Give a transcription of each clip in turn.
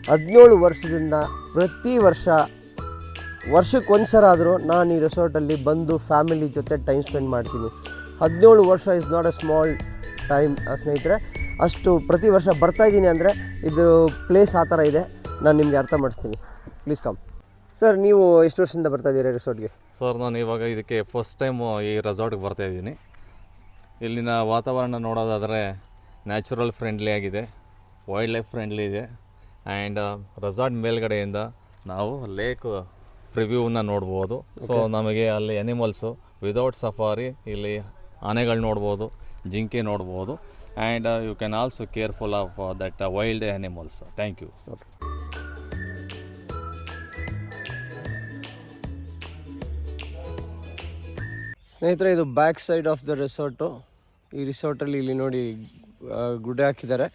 17 ವರ್ಷದಿಂದ ಪ್ರತಿ ವರ್ಷಕ್ಕೆ ಸಲ ಆದರೂ ನಾನು ಈ ರೆಸಾರ್ಟಲ್ಲಿ ಬಂದು ಫ್ಯಾಮಿಲಿ ಜೊತೆ ಟೈಮ್ ಸ್ಪೆಂಡ್ ಮಾಡ್ತೀನಿ. 17 ವರ್ಷ is not a small time ಸ್ನೇಹಿತರೆ. ಅಷ್ಟು ಪ್ರತಿ ವರ್ಷ ಬರ್ತಾಯಿದ್ದೀನಿ ಅಂದರೆ ಇದು ಪ್ಲೇಸ್ ಆ ಥರ ಇದೆ. ನಾನು ನಿಮಗೆ ಅರ್ಥ ಮಾಡಿಸ್ತೀನಿ. Please come sir. ನೀವು ಎಷ್ಟು ವರ್ಷದಿಂದ ಬರ್ತಾಯಿದ್ದೀರಿ ರೆಸಾರ್ಟ್ಗೆ? ಸರ್ ನಾನು ಇವಾಗ ಇದಕ್ಕೆ ಫಸ್ಟ್ ಟೈಮು ಈ ರೆಸಾರ್ಟ್ಗೆ ಬರ್ತಾಯಿದ್ದೀನಿ. ಇಲ್ಲಿನ ವಾತಾವರಣ ನೋಡೋದಾದರೆ ನ್ಯಾಚುರಲ್ ಫ್ರೆಂಡ್ಲಿ ಆಗಿದೆ, ವೈಲ್ಡ್ ಲೈಫ್ ಫ್ರೆಂಡ್ಲಿ ಇದೆ. ಆ್ಯಂಡ್ ರೆಸಾರ್ಟ್ ಮೇಲ್ಗಡೆಯಿಂದ ನಾವು ಲೇಕ್ ಪ್ರಿವ್ಯೂನ ನೋಡ್ಬೋದು. ಸೊ ನಮಗೆ ಅಲ್ಲಿ ಎನಿಮಲ್ಸು ವಿದೌಟ್ ಸಫಾರಿ ಇಲ್ಲಿ ಆನೆಗಳು ನೋಡ್ಬೋದು, ಜಿಂಕೆ ನೋಡ್ಬೋದು. And you can also careful of that wild animals. Thank you. ಸ್ನೇಹಿತರೆ, ಇದು back side of the resort. ಈ ರಿಸಾರ್ಟಲ್ಲಿ ಇಲ್ಲಿ ನೋಡಿ ಗುಡ್ಡೆ ಹಾಕಿದ್ದಾರೆ.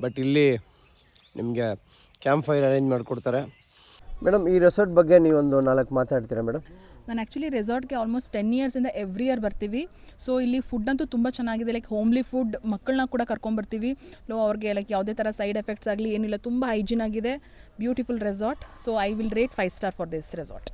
ಬಟ್ ಇಲ್ಲಿ ನಿಮಗೆ ಕ್ಯಾಂಪ್ ಫೈರ್ ಅರೇಂಜ್ ಮಾಡಿಕೊಡ್ತಾರೆ. ಮೇಡಮ್, ಈ ರೆಸಾರ್ಟ್ ಬಗ್ಗೆ ನೀವೊಂದು 4 ಮಾತಾಡ್ತೀರಾ ಮೇಡಮ್? ನಾನು ಆ್ಯಕ್ಚುಲಿ ರೆಸಾರ್ಟ್ಗೆ ಆಲ್ಮೋಸ್ಟ್ 10 ಇಯರ್ಸಿಂದ ಎವ್ರಿ ಇಯರ್ ಬರ್ತೀವಿ. ಸೊ ಇಲ್ಲಿ ಫುಡ್ ಅಂತೂ ತುಂಬ ಚೆನ್ನಾಗಿದೆ. ಲೈಕ್ ಹೋಮ್ಲಿ ಫುಡ್, ಮಕ್ಕಳನ್ನ ಕೂಡ ಕರ್ಕೊಂಬರ್ತೀವಿ. ಅವ್ರಿಗೆ ಲೈಕ್ ಯಾವುದೇ ಥರ ಸೈಡ್ ಎಫೆಕ್ಟ್ಸ್ ಆಗಲಿ ಏನಿಲ್ಲ, ತುಂಬ ಹೈಜಿನ್ ಆಗಿದೆ. Beautiful resort. So I will rate 5 star for this resort.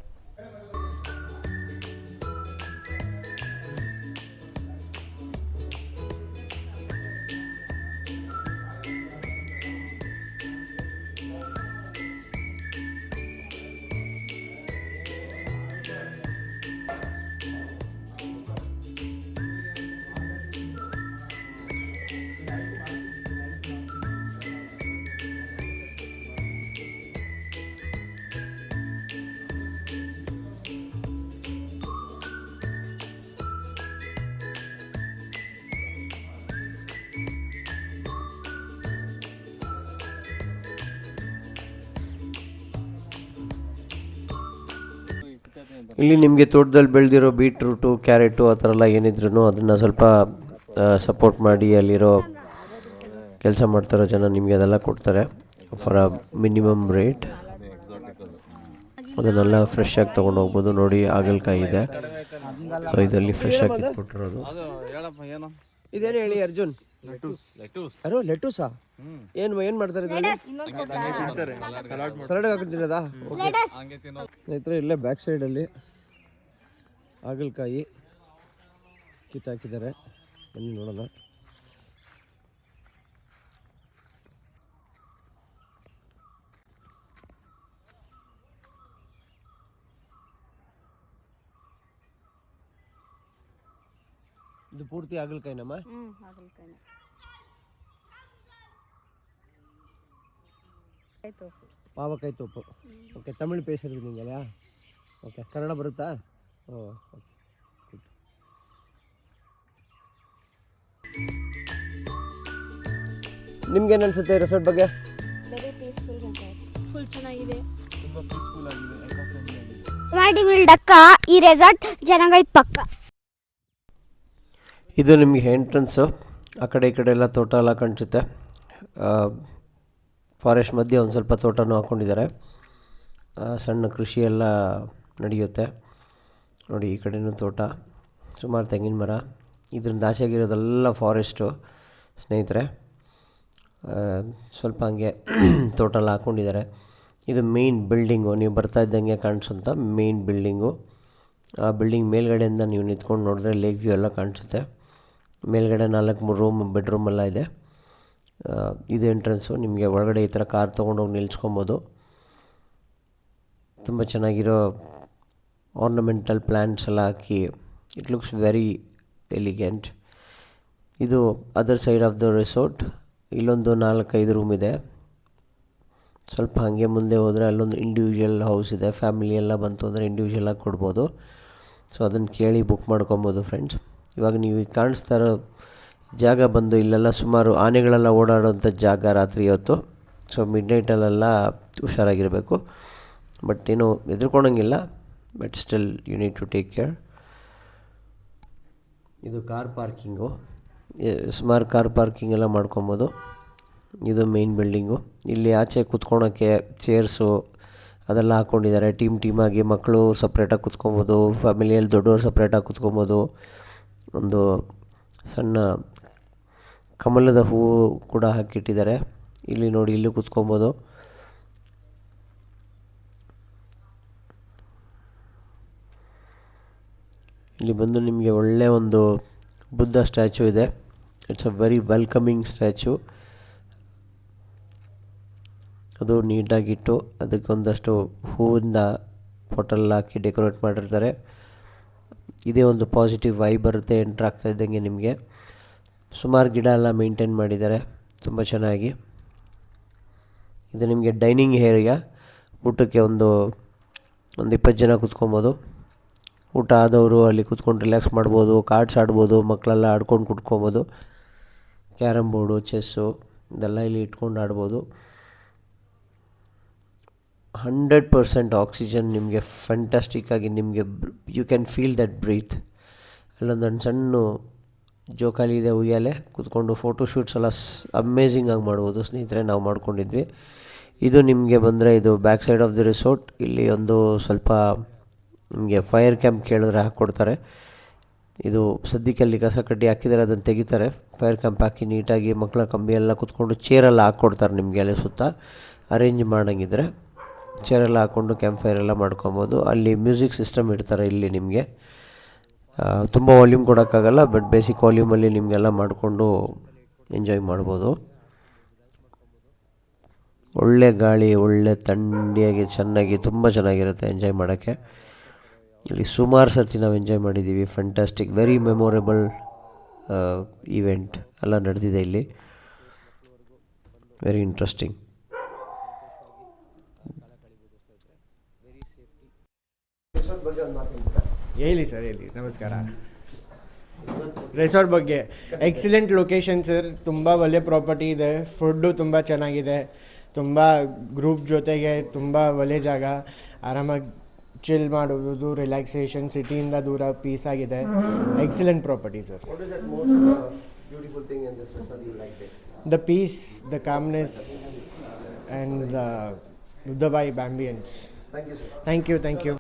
ಇಲ್ಲಿ ನಿಮಗೆ ತೋಟದಲ್ಲಿ ಬೆಳೆದಿರೋ ಬೀಟ್ರೂಟು, ಕ್ಯಾರೆಟು ಆ ಥರ ಎಲ್ಲ ಏನಿದ್ರು ಅದನ್ನು ಸ್ವಲ್ಪ ಸಪೋರ್ಟ್ ಮಾಡಿ ಅಲ್ಲಿರೋ ಕೆಲಸ ಮಾಡ್ತಾರೋ ಜನ ನಿಮಗೆ ಅದೆಲ್ಲ ಕೊಡ್ತಾರೆ ಫಾರ್ ಅ ಮಿನಿಮಮ್ ರೇಟ್. ಅದನ್ನೆಲ್ಲ ಫ್ರೆಶ್ ಆಗಿ ತೊಗೊಂಡು ಹೋಗ್ಬೋದು. ನೋಡಿ, ಹಾಗಲಕಾಯಿ ಇದೆ. ಸೊ ಇದರಲ್ಲಿ ಫ್ರೆಶ್ ಆಗಿ ಕೊಟ್ಟಿರೋದು. ಇದೇನು ಹೇಳಿ ಅರ್ಜುನ್? ಅರೋ ಲೆಟೂಸಾ? ಏನು ಮಾಡ್ತಾರೆ ಇದರಲ್ಲಿ? ಸಲಾಡ್ ಹಾಕೊಂಡು ತಿನ್ನೋದಾ? ಓಕೆ ಸ್ನೇಹಿತರೆ, ಇಲ್ಲೇ ಬ್ಯಾಕ್ ಸೈಡಲ್ಲಿ ಹಾಗಲಕಾಯಿ ಕಿತ್ತಾಕಿದ್ದಾರೆ. ಬನ್ನಿ ನೋಡೋಣ. ಇದು ಪೂರ್ತಿ ಹಾಗಲಕಾಯಿನಮ್ಮ? ಪಾವಕಾಯಿ ತೋಪು. ಓಕೆ, ತಮಿಳು ಪೇಸರಿ ನಿಂಗಲ್ಲ? ಓಕೆ, ಕನ್ನಡ ಬರುತ್ತಾ? ಓ ಓಕೆ, ಗುಡ್. ನಿಮ್ಗೇನು ಅನ್ಸುತ್ತೆ ರೆಸಾರ್ಟ್ ಬಗ್ಗೆ? Very peaceful resort. ಫುಲ್ ಚೆನ್ನಾಗಿದೆ, ತುಂಬ ಪೀಸ್ಫುಲ್ ಆಗಿದೆ, ಎಕೋ ಫ್ರೆಂಡ್ಲಿ ಆಗಿದೆ. ಮಾಡಿಬಿಲ್ಡಕ್ಕ ಈ ರೆಸಾರ್ಟ್ ಚೆನ್ನಾಗೈತೆ ಪಕ್ಕ. ಇದು ನಿಮಗೆ ಎಂಟ್ರೆನ್ಸು. ಆ ಕಡೆ ಈ ಕಡೆ ಎಲ್ಲ ತೋಟ ಎಲ್ಲ ಕಾಣಿಸುತ್ತೆ. ಫಾರೆಸ್ಟ್ ಮಧ್ಯೆ ಒಂದು ಸ್ವಲ್ಪ ತೋಟನೂ ಹಾಕ್ಕೊಂಡಿದ್ದಾರೆ. ಸಣ್ಣ ಕೃಷಿ ಎಲ್ಲ ನಡೆಯುತ್ತೆ. ನೋಡಿ, ಈ ಕಡೆಯೂ ತೋಟ, ಸುಮಾರು ತೆಂಗಿನ ಮರ. ಇದರಿಂದ ಆಚೆಗಿರೋದೆಲ್ಲ ಫಾರೆಸ್ಟು ಸ್ನೇಹಿತರೆ. ಸ್ವಲ್ಪ ಹಂಗೆ ತೋಟ ಎಲ್ಲ ಹಾಕ್ಕೊಂಡಿದ್ದಾರೆ. ಇದು ಮೇಯ್ನ್ ಬಿಲ್ಡಿಂಗು. ನೀವು ಬರ್ತಾ ಇದ್ದಂಗೆ ಕಾಣಿಸೋಂಥ ಮೇಯ್ನ್ ಬಿಲ್ಡಿಂಗು. ಆ ಬಿಲ್ಡಿಂಗ್ ಮೇಲ್ಗಡೆಯಿಂದ ನೀವು ನಿಂತ್ಕೊಂಡು ನೋಡಿದ್ರೆ ಲೇಕ್ ವ್ಯೂ ಎಲ್ಲ ಕಾಣಿಸುತ್ತೆ. ಮೇಲ್ಗಡೆ 4-3 ರೂಮ್, ಬೆಡ್ರೂಮ್ ಎಲ್ಲ ಇದೆ. ಇದು ಎಂಟ್ರೆನ್ಸು. ನಿಮಗೆ ಒಳಗಡೆ ಈ ಥರ ಕಾರ್ ತೊಗೊಂಡೋಗಿ ನಿಲ್ಸ್ಕೊಬೋದು. ತುಂಬ ಚೆನ್ನಾಗಿರೋ ಆರ್ನಮೆಂಟಲ್ ಪ್ಲ್ಯಾಂಟ್ಸ್ ಎಲ್ಲ ಹಾಕಿ ಇಟ್ ಲುಕ್ಸ್ ವೆರಿ ಎಲಿಗೆಂಟ್. ಇದು other side of the resort. ಇಲ್ಲೊಂದು 4-5 ರೂಮ್ ಇದೆ. ಸ್ವಲ್ಪ ಹಾಗೆ ಮುಂದೆ ಹೋದರೆ ಅಲ್ಲೊಂದು ಇಂಡಿವಿಜುವಲ್ ಹೌಸ್ ಇದೆ. ಫ್ಯಾಮಿಲಿ ಎಲ್ಲ ಬಂತು ಅಂದರೆ ಇಂಡಿವಿಜುವಲಾಗಿ ಕೊಡ್ಬೋದು. ಸೊ ಅದನ್ನು ಕೇಳಿ ಬುಕ್ ಮಾಡ್ಕೊಬೋದು ಫ್ರೆಂಡ್ಸ್. ಇವಾಗ ನೀವು ಕಾಣಿಸ್ತಾ ಇರೋ ಜಾಗ ಬಂದು ಇಲ್ಲೆಲ್ಲ ಸುಮಾರು ಆನೆಗಳೆಲ್ಲ ಓಡಾಡೋಂಥ ಜಾಗ ರಾತ್ರಿ ಹೊತ್ತು. ಸೊ ಮಿಡ್ ನೈಟಲ್ಲೆಲ್ಲ ಹುಷಾರಾಗಿರಬೇಕು. ಬಟ್ ಏನು ಹೆದರ್ಕೊಳಂಗಿಲ್ಲ. But still you need to take care. ಇದು ಕಾರ್ ಪಾರ್ಕಿಂಗು. ಸುಮಾರು ಕಾರ್ ಪಾರ್ಕಿಂಗ್ ಎಲ್ಲ ಮಾಡ್ಕೊಬೋದು. ಇದು ಮೇಯ್ನ್ ಬಿಲ್ಡಿಂಗು. ಇಲ್ಲಿ ಆಚೆ ಕೂತ್ಕೊಳೋಕ್ಕೆ ಚೇರ್ಸು ಅದೆಲ್ಲ ಹಾಕ್ಕೊಂಡಿದ್ದಾರೆ. ಟೀಮಾಗಿ ಮಕ್ಕಳು ಸಪ್ರೇಟಾಗಿ ಕೂತ್ಕೊಬೋದು, ಫ್ಯಾಮಿಲಿಯಲ್ಲಿ ದೊಡ್ಡವರು ಸಪ್ರೇಟಾಗಿ ಕೂತ್ಕೊಬೋದು. ಒಂದು ಸಣ್ಣ ಕಮಲದ ಹೂವು ಕೂಡ ಹಾಕಿಟ್ಟಿದ್ದಾರೆ. ಇಲ್ಲಿ ನೋಡಿ, ಇಲ್ಲೂ ಕೂತ್ಕೊಬೋದು. ಇಲ್ಲಿ ಬಂದು ನಿಮಗೆ ಒಳ್ಳೆಯ ಒಂದು ಬುದ್ಧ ಸ್ಟ್ಯಾಚು ಇದೆ. It's a very welcoming statue. ಅದು ನೀಟಾಗಿಟ್ಟು ಅದಕ್ಕೊಂದಷ್ಟು ಹೂವಿಂದ ಬಾಟಲ್ ಹಾಕಿ ಡೆಕೋರೇಟ್ ಮಾಡಿರ್ತಾರೆ. ಇದೇ ಒಂದು ಪಾಸಿಟಿವ್ ವೈಬ್ ಬರುತ್ತೆ ಎಂಟ್ರ್ ಆಗ್ತಾ ಇದ್ದಂಗೆ ನಿಮಗೆ. ಸುಮಾರು ಗಿಡ ಎಲ್ಲ ಮೇಂಟೈನ್ ಮಾಡಿದ್ದಾರೆ ತುಂಬ ಚೆನ್ನಾಗಿ. ಇದು ನಿಮಗೆ ಡೈನಿಂಗ್ ಏರಿಯಾ. ಊಟಕ್ಕೆ ಒಂದು 20 ಜನ ಕೂತ್ಕೊಬೋದು. ಊಟ ಆದವರು ಅಲ್ಲಿ ಕೂತ್ಕೊಂಡು ರಿಲ್ಯಾಕ್ಸ್ ಮಾಡ್ಬೋದು, ಕಾರ್ಡ್ಸ್ ಆಡ್ಬೋದು, ಮಕ್ಕಳೆಲ್ಲ ಆಡ್ಕೊಂಡು ಕುತ್ಕೊಬೋದು. ಕ್ಯಾರಮ್ ಬೋರ್ಡು, ಚೆಸ್ಸು ಇದೆಲ್ಲ ಇಲ್ಲಿ ಇಟ್ಕೊಂಡು ಆಡ್ಬೋದು. 100% ಆಕ್ಸಿಜನ್ ನಿಮಗೆ ಫ್ಯಾಂಟಾಸ್ಟಿಕ್ಕಾಗಿ ನಿಮಗೆ you can feel that breath. ಅಲ್ಲೊಂದು ಸಣ್ಣ ಜೋಕಾಲಿ ಇದೆ, ಉಯ್ಯಾಲೆ ಕೂತ್ಕೊಂಡು ಫೋಟೋಶೂಟ್ಸ್ ಎಲ್ಲ ಅಮೇಝಿಂಗಾಗಿ ಮಾಡ್ಬೋದು. ಸ್ನೇಹಿತರೆ, ನಾವು ಮಾಡ್ಕೊಂಡಿದ್ವಿ. ಇದು ನಿಮಗೆ ಬಂದರೆ ಇದು back side of the resort. ಇಲ್ಲಿ ಒಂದು ಸ್ವಲ್ಪ ನಿಮಗೆ ಫೈರ್ ಕ್ಯಾಂಪ್ ಕೇಳಿದ್ರೆ ಹಾಕ್ಕೊಡ್ತಾರೆ. ಇದು ಸದ್ಯಕ್ಕೆ ಅಲ್ಲಿ ಕಸ ಕಡ್ಡಿ ಹಾಕಿದ್ದಾರೆ, ಅದನ್ನು ತೆಗಿತಾರೆ. ಫೈರ್ ಕ್ಯಾಂಪ್ ಹಾಕಿ ನೀಟಾಗಿ ಮಕ್ಕಳ ಕಂಬಿ ಎಲ್ಲ ಕೂತ್ಕೊಂಡು ಚೇರೆಲ್ಲ ಹಾಕ್ಕೊಡ್ತಾರೆ ನಿಮಗೆ. ಅಲ್ಲಿ ಸುತ್ತ ಅರೇಂಜ್ ಮಾಡೋಂಗಿದ್ರೆ ಚೇರೆಲ್ಲ ಹಾಕ್ಕೊಂಡು ಕ್ಯಾಂಪ್ ಫೈರ್ ಎಲ್ಲ ಮಾಡ್ಕೊಬೋದು. ಅಲ್ಲಿ ಮ್ಯೂಸಿಕ್ ಸಿಸ್ಟಮ್ ಇಡ್ತಾರೆ. ಇಲ್ಲಿ ನಿಮಗೆ ತುಂಬ ವಾಲ್ಯೂಮ್ ಕೊಡೋಕ್ಕಾಗಲ್ಲ, ಬಟ್ ಬೇಸಿಕ್ ವಾಲ್ಯೂಮಲ್ಲಿ ನಿಮಗೆಲ್ಲ ಮಾಡಿಕೊಂಡು ಎಂಜಾಯ್ ಮಾಡ್ಬೋದು. ಒಳ್ಳೆ ಗಾಳಿ, ಒಳ್ಳೆ ಥಂಡಿಯಾಗಿ ಚೆನ್ನಾಗಿ ತುಂಬ ಚೆನ್ನಾಗಿರುತ್ತೆ ಎಂಜಾಯ್ ಮಾಡೋಕ್ಕೆ. ಇಲ್ಲಿ ಸುಮಾರು ಸರ್ತಿ ನಾವು ಎಂಜಾಯ್ ಮಾಡಿದ್ದೀವಿ. ಫ್ಯಾಂಟಾಸ್ಟಿಕ್, ವೆರಿ ಮೆಮೊರೇಬಲ್ ಈವೆಂಟ್ ಎಲ್ಲ ನಡೆದಿದೆ ಇಲ್ಲಿ. Very interesting. ಹೇಳಿ ಸರ್, ಹೇಳಿ. ನಮಸ್ಕಾರ. ರೆಸಾರ್ಟ್ ಬಗ್ಗೆ ಎಕ್ಸಲೆಂಟ್ ಲೊಕೇಶನ್ ಸರ್. ತುಂಬ ಒಳ್ಳೆ ಪ್ರಾಪರ್ಟಿ ಇದೆ. ಫುಡ್ಡು ತುಂಬ ಚೆನ್ನಾಗಿದೆ. ತುಂಬ ಗ್ರೂಪ್ ಜೊತೆಗೆ ತುಂಬ ಒಳ್ಳೆ ಜಾಗ. ಆರಾಮಾಗಿ ಚಿಲ್ ಮಾಡೋದು, ರಿಲ್ಯಾಕ್ಸೇಷನ್, ಸಿಟಿಯಿಂದ ದೂರ ಪೀಸ್ ಆಗಿದೆ. Excellent property sir. The peace, the calmness and the vibe, ambience. Thank you.